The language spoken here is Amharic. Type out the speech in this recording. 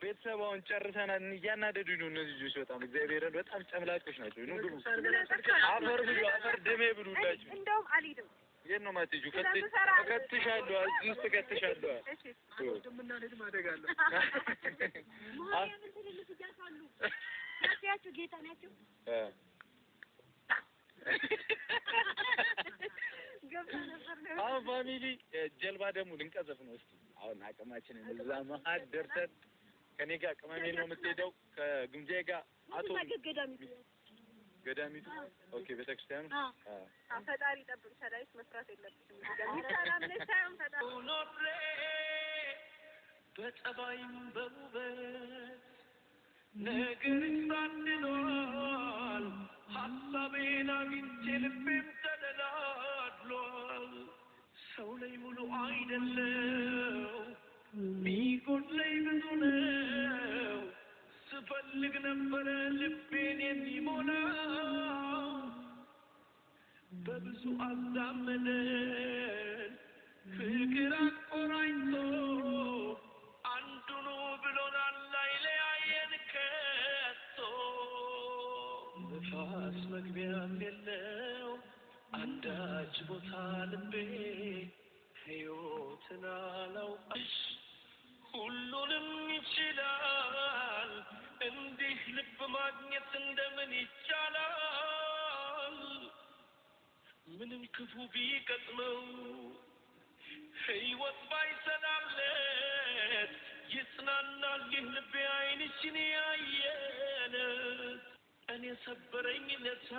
ቤተሰባውን ጨርሰናል እያናደዱኝ ነው እነዚህ ልጆች በጣም እግዚአብሔርን በጣም ጨምላቆች ናቸው ነው ግቡ አፈር ብሉ አፈር ደሜ ብሉላችሁ እንደውም አልሄድም የት ነው ማትሄጂው ከትሻለሁ እዚህ ውስጥ ከትሻለሁ እሺ ወንድምና ልጅ ማደጋለሁ ማርያምን ትልልቅ ይያሳሉ ያቺው ጌታ ናቸው አሁን ፋሚሊ ጀልባ ደግሞ ልንቀዘፍ ነው እስቲ አሁን አቅማችንን እዛ መሀል ደርሰን ከኔ ጋር ቅመሜን ነው የምትሄደው ከግምጃዬ ጋር አቶ ገዳሚቱ ኦኬ ቤተክርስቲያኑ ፈጣሪ ይጠብቅ ሰላይስ መስራት የለብሽም ገሚታላም ለሳይም ፈጣሪ ኖሬ በጠባይም በውበት ነገር ሳንኖር ሀሳቤን አግኝቼ ልቤም ተደላድሏል ሰው ላይ ሙሉ አይደለው ሚጎድለኝ ብዙ ነው ስፈልግ ነበረ ልቤን የሚሞላው በብዙ አዛመነን ፍቅር አቆራኝቶ አንዱኑ ብሎናል አይለያየን ከቶ ንፋስ መግቢያም የለው አንዳች ቦታ ልቤ ሕይወትን አላውቅሽ ሁሉንም ይችላል እንዲህ ልብ ማግኘት እንደምን ይቻላል ምንም ክፉ ቢገጥመው ሕይወት ባይሰላለት ይጽናናል ይህ ልቤ ዓይንሽን ያየን እኔ ሰበረኝ ለታ